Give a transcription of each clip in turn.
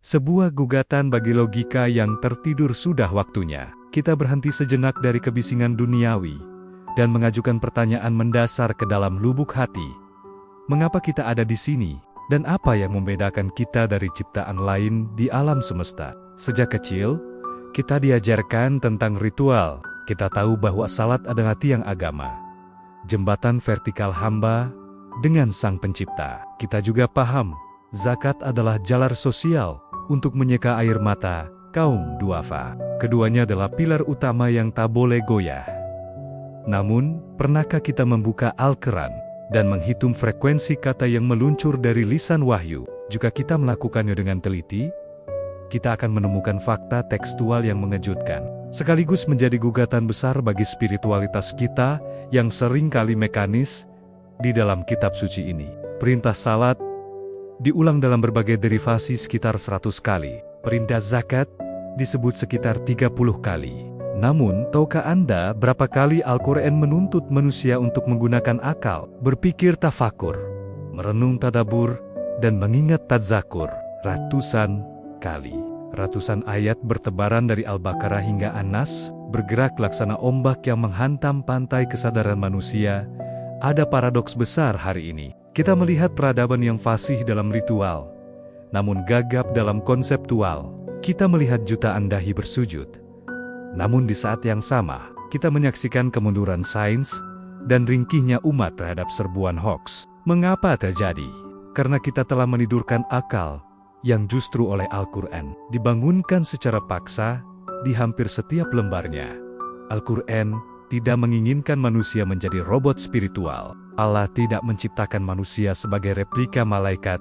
Sebuah gugatan bagi logika yang tertidur. Sudah waktunya kita berhenti sejenak dari kebisingan duniawi dan mengajukan pertanyaan mendasar ke dalam lubuk hati. Mengapa kita ada di sini? Dan apa yang membedakan kita dari ciptaan lain di alam semesta? Sejak kecil, kita diajarkan tentang ritual. Kita tahu bahwa salat adalah tiang agama, jembatan vertikal hamba dengan Sang Pencipta. Kita juga paham, zakat adalah jalar sosial untuk menyeka air mata kaum duafa. Keduanya adalah pilar utama yang tak boleh goyah. Namun, pernahkah kita membuka Al-Quran dan menghitung frekuensi kata yang meluncur dari lisan wahyu? Jika kita melakukannya dengan teliti, kita akan menemukan fakta tekstual yang mengejutkan, sekaligus menjadi gugatan besar bagi spiritualitas kita yang sering kali mekanis di dalam kitab suci ini. Perintah salat diulang dalam berbagai derivasi sekitar 100 kali. Perintah zakat disebut sekitar 30 kali. Namun, tahukah Anda berapa kali Al-Quran menuntut manusia untuk menggunakan akal, berpikir tafakur, merenung tadabur, dan mengingat tadzakur? Ratusan kali. Ratusan ayat bertebaran dari Al-Baqarah hingga An-Nas, bergerak laksana ombak yang menghantam pantai kesadaran manusia. Ada paradoks besar hari ini. Kita melihat peradaban yang fasih dalam ritual, namun gagap dalam konseptual. Kita melihat jutaan dahi bersujud, namun di saat yang sama, kita menyaksikan kemunduran sains dan ringkihnya umat terhadap serbuan hoaks. Mengapa terjadi? Karena kita telah menidurkan akal yang justru oleh Al-Quran dibangunkan secara paksa di hampir setiap lembarnya. Al-Quran tidak menginginkan manusia menjadi robot spiritual. Allah tidak menciptakan manusia sebagai replika malaikat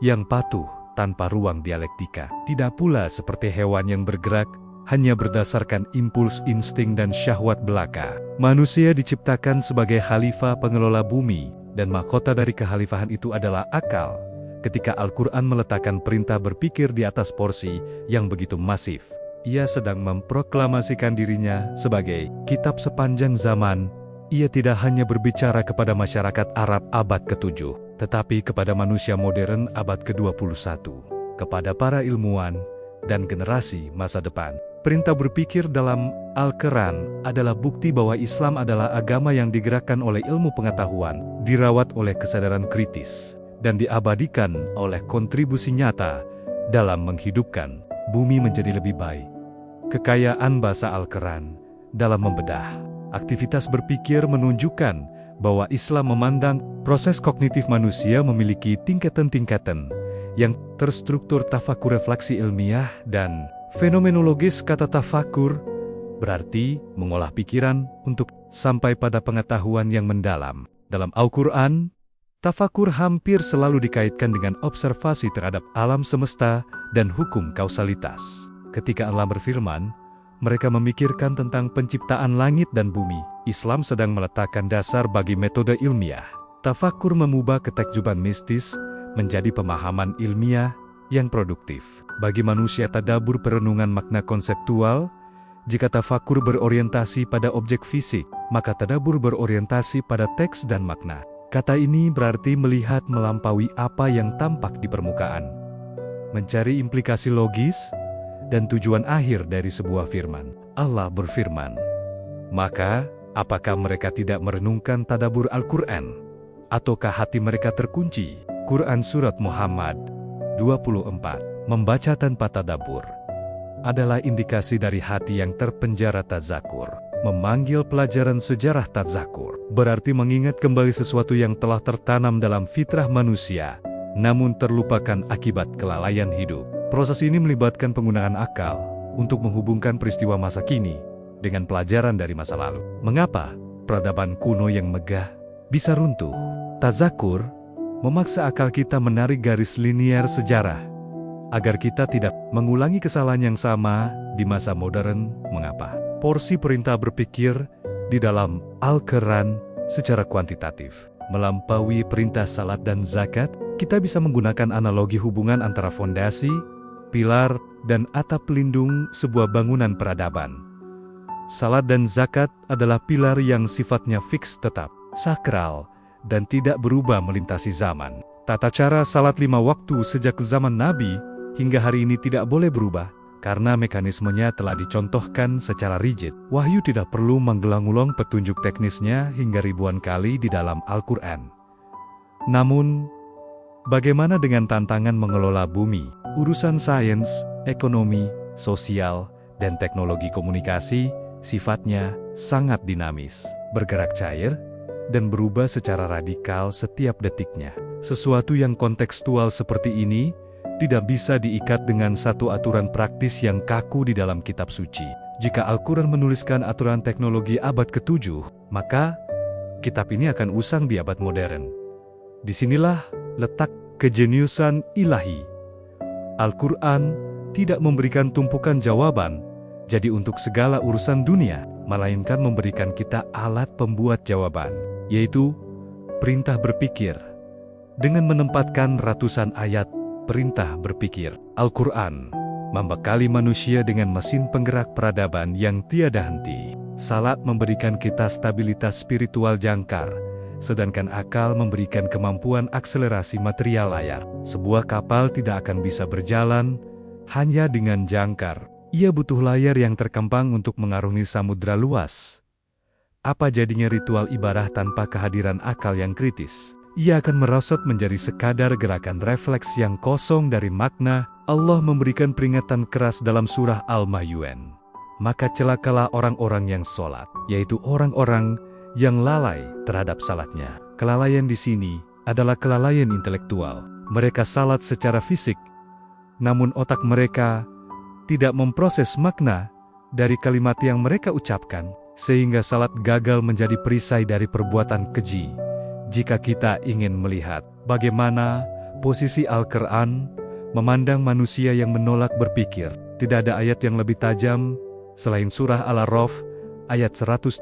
yang patuh tanpa ruang dialektika. Tidak pula seperti hewan yang bergerak hanya berdasarkan impuls insting dan syahwat belaka. Manusia diciptakan sebagai khalifah pengelola bumi, dan mahkota dari kekhalifahan itu adalah akal. Ketika Al-Quran meletakkan perintah berpikir di atas porsi yang begitu masif, ia sedang memproklamasikan dirinya sebagai kitab sepanjang zaman. Ia tidak hanya berbicara kepada masyarakat Arab abad ke-7, tetapi kepada manusia modern abad ke-21, kepada para ilmuwan dan generasi masa depan. Perintah berpikir dalam Al-Quran adalah bukti bahwa Islam adalah agama yang digerakkan oleh ilmu pengetahuan, dirawat oleh kesadaran kritis, dan diabadikan oleh kontribusi nyata dalam menghidupkan bumi menjadi lebih baik. Kekayaan bahasa Al-Quran dalam membedah aktivitas berpikir menunjukkan bahwa Islam memandang proses kognitif manusia memiliki tingkatan-tingkatan yang terstruktur. Tafakur refleksi ilmiah dan fenomenologis. Kata tafakur berarti mengolah pikiran untuk sampai pada pengetahuan yang mendalam. Dalam Al-Quran, tafakur hampir selalu dikaitkan dengan observasi terhadap alam semesta dan hukum kausalitas. Ketika Allah berfirman, mereka memikirkan tentang penciptaan langit dan bumi. Islam sedang meletakkan dasar bagi metode ilmiah. Tafakur mengubah ketakjuban mistis menjadi pemahaman ilmiah yang produktif. Bagi manusia, tadabur perenungan makna konseptual. Jika tafakur berorientasi pada objek fisik, maka tadabur berorientasi pada teks dan makna. Kata ini berarti melihat melampaui apa yang tampak di permukaan, mencari implikasi logis dan tujuan akhir dari sebuah firman. Allah berfirman, maka apakah mereka tidak merenungkan tadabur Al-Quran? Ataukah hati mereka terkunci? Quran Surat Muhammad 24. Membaca tanpa tadabur adalah indikasi dari hati yang terpenjara tadzakur. Memanggil pelajaran sejarah tadzakur berarti mengingat kembali sesuatu yang telah tertanam dalam fitrah manusia, namun terlupakan akibat kelalaian hidup. Proses ini melibatkan penggunaan akal untuk menghubungkan peristiwa masa kini dengan pelajaran dari masa lalu. Mengapa peradaban kuno yang megah bisa runtuh? Tadzakur memaksa akal kita menarik garis linier sejarah agar kita tidak mengulangi kesalahan yang sama di masa modern. Mengapa? Porsi perintah berpikir di dalam Al-Quran secara kuantitatif melampaui perintah salat dan zakat. Kita bisa menggunakan analogi hubungan antara fondasi, pilar, dan atap pelindung sebuah bangunan peradaban. Salat dan zakat adalah pilar yang sifatnya fiks, tetap, sakral, dan tidak berubah melintasi zaman. Tata cara salat 5 waktu sejak zaman Nabi hingga hari ini tidak boleh berubah, karena mekanismenya telah dicontohkan secara rigid. Wahyu tidak perlu menggelang-ulang petunjuk teknisnya hingga ribuan kali di dalam Al-Quran. Namun, bagaimana dengan tantangan mengelola bumi? Urusan sains, ekonomi, sosial, dan teknologi komunikasi sifatnya sangat dinamis, bergerak cair, dan berubah secara radikal setiap detiknya. Sesuatu yang kontekstual seperti ini tidak bisa diikat dengan satu aturan praktis yang kaku di dalam kitab suci. Jika Al-Quran menuliskan aturan teknologi abad ke-7, maka kitab ini akan usang di abad modern. Disinilah letak kejeniusan ilahi. Al-Quran tidak memberikan tumpukan jawaban, jadi untuk segala urusan dunia, melainkan memberikan kita alat pembuat jawaban, yaitu perintah berpikir. Dengan menempatkan ratusan ayat perintah berpikir, Al-Quran membekali manusia dengan mesin penggerak peradaban yang tiada henti. Salat memberikan kita stabilitas spiritual jangkar, sedangkan akal memberikan kemampuan akselerasi material layar. Sebuah kapal tidak akan bisa berjalan hanya dengan jangkar. Ia butuh layar yang terkembang untuk mengarungi samudra luas. Apa jadinya ritual ibadah tanpa kehadiran akal yang kritis? Ia akan merosot menjadi sekadar gerakan refleks yang kosong dari makna. Allah memberikan peringatan keras dalam surah Al-Mahyun. Maka celakalah orang-orang yang sholat, yaitu orang-orang yang lalai terhadap salatnya. Kelalaian di sini adalah kelalaian intelektual. Mereka salat secara fisik, namun otak mereka tidak memproses makna dari kalimat yang mereka ucapkan, sehingga salat gagal menjadi perisai dari perbuatan keji. Jika kita ingin melihat bagaimana posisi Al-Quran memandang manusia yang menolak berpikir, tidak ada ayat yang lebih tajam selain surah Al-A'raf ayat 179.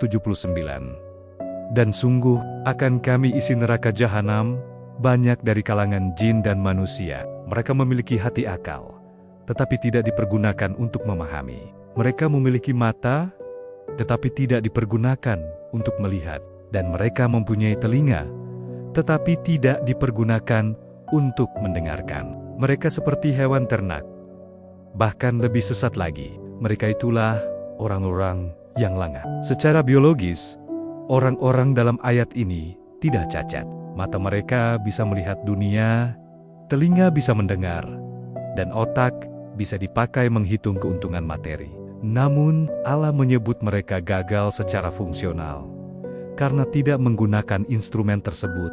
Dan sungguh akan kami isi neraka jahanam banyak dari kalangan jin dan manusia. Mereka memiliki hati akal, tetapi tidak dipergunakan untuk memahami. Mereka memiliki mata, tetapi tidak dipergunakan untuk melihat. Dan mereka mempunyai telinga, tetapi tidak dipergunakan untuk mendengarkan. Mereka seperti hewan ternak. Bahkan lebih sesat lagi, mereka itulah orang-orang yang lengah. Secara biologis, orang-orang dalam ayat ini tidak cacat. Mata mereka bisa melihat dunia, telinga bisa mendengar, dan otak bisa dipakai menghitung keuntungan materi. Namun, Allah menyebut mereka gagal secara fungsional karena tidak menggunakan instrumen tersebut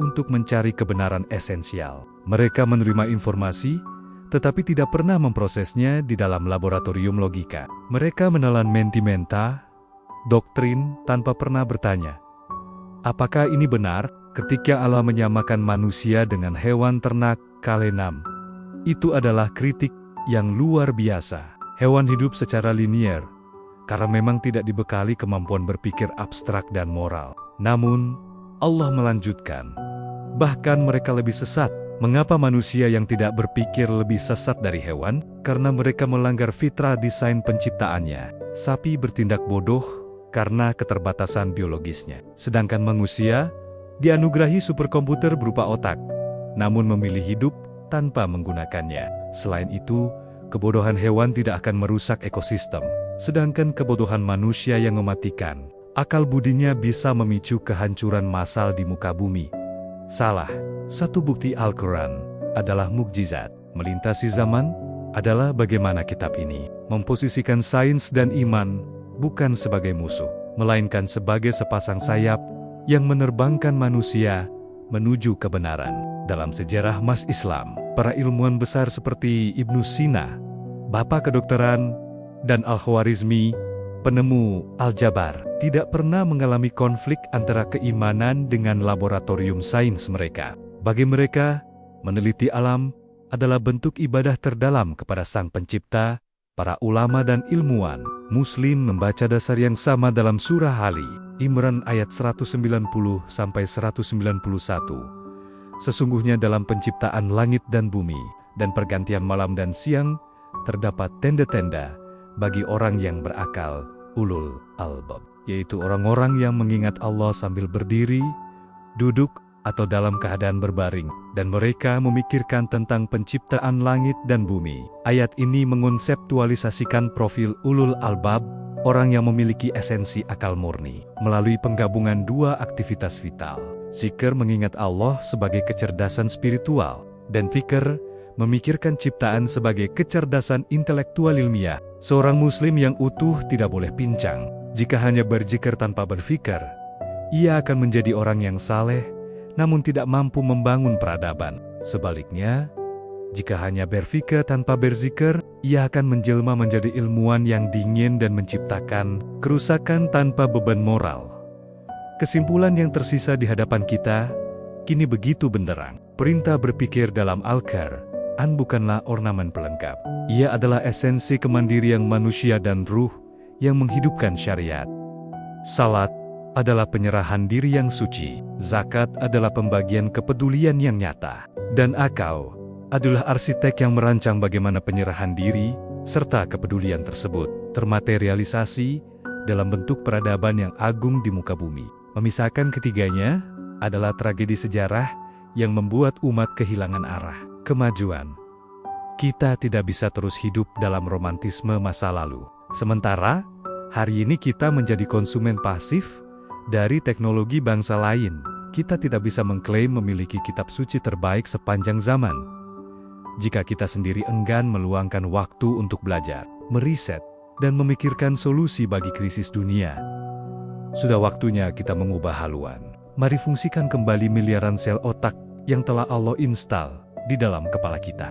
untuk mencari kebenaran esensial. Mereka menerima informasi, tetapi tidak pernah memprosesnya di dalam laboratorium logika. Mereka menelan mentimenta, doktrin, tanpa pernah bertanya, apakah ini benar? Ketika Allah menyamakan manusia dengan hewan ternak, Kalenam, itu adalah kritik yang luar biasa. Hewan hidup secara linier, karena memang tidak dibekali kemampuan berpikir abstrak dan moral. Namun, Allah melanjutkan, bahkan mereka lebih sesat. Mengapa manusia yang tidak berpikir lebih sesat dari hewan? Karena mereka melanggar fitrah desain penciptaannya. Sapi bertindak bodoh karena keterbatasan biologisnya. Sedangkan manusia dianugerahi superkomputer berupa otak, namun memilih hidup tanpa menggunakannya. Selain itu, kebodohan hewan tidak akan merusak ekosistem. Sedangkan kebodohan manusia yang mematikan, akal budinya bisa memicu kehancuran massal di muka bumi. Salah satu bukti Al-Quran adalah mukjizat. Melintasi zaman adalah bagaimana kitab ini memposisikan sains dan iman bukan sebagai musuh, melainkan sebagai sepasang sayap yang menerbangkan manusia menuju kebenaran. Dalam sejarah Mas Islam, para ilmuwan besar seperti Ibnu Sina, Bapak Kedokteran, dan Al-Khwarizmi, penemu aljabar, tidak pernah mengalami konflik antara keimanan dengan laboratorium sains mereka. Bagi mereka, meneliti alam adalah bentuk ibadah terdalam kepada Sang Pencipta. Para ulama dan ilmuwan Muslim membaca dasar yang sama dalam surah Ali Imran ayat 190-191. Sesungguhnya dalam penciptaan langit dan bumi, dan pergantian malam dan siang, terdapat tanda-tanda bagi orang yang berakal, ulul albab, yaitu orang-orang yang mengingat Allah sambil berdiri, duduk, atau dalam keadaan berbaring, dan mereka memikirkan tentang penciptaan langit dan bumi. Ayat ini mengonseptualisasikan profil ulul albab, orang yang memiliki esensi akal murni, melalui penggabungan dua aktivitas vital. Zikir mengingat Allah sebagai kecerdasan spiritual, dan fikr memikirkan ciptaan sebagai kecerdasan intelektual ilmiah. Seorang muslim yang utuh tidak boleh pincang. Jika hanya berzikir tanpa berfikir, ia akan menjadi orang yang saleh, namun tidak mampu membangun peradaban. Sebaliknya, jika hanya berfikir tanpa berzikir, ia akan menjelma menjadi ilmuwan yang dingin dan menciptakan kerusakan tanpa beban moral. Kesimpulan yang tersisa di hadapan kita kini begitu benderang. Perintah berpikir dalam Al-Qur'an bukanlah ornamen pelengkap. Ia adalah esensi kemandirian manusia dan ruh yang menghidupkan syariat. Salat adalah penyerahan diri yang suci, zakat adalah pembagian kepedulian yang nyata, dan akau adalah arsitek yang merancang bagaimana penyerahan diri serta kepedulian tersebut termaterialisasi dalam bentuk peradaban yang agung di muka bumi. Memisahkan ketiganya adalah tragedi sejarah yang membuat umat kehilangan arah. Kemajuan. Kita tidak bisa terus hidup dalam romantisme masa lalu. Sementara, hari ini kita menjadi konsumen pasif dari teknologi bangsa lain. Kita tidak bisa mengklaim memiliki kitab suci terbaik sepanjang zaman jika kita sendiri enggan meluangkan waktu untuk belajar, meriset, dan memikirkan solusi bagi krisis dunia. Sudah waktunya kita mengubah haluan. Mari fungsikan kembali miliaran sel otak yang telah Allah install di dalam kepala kita.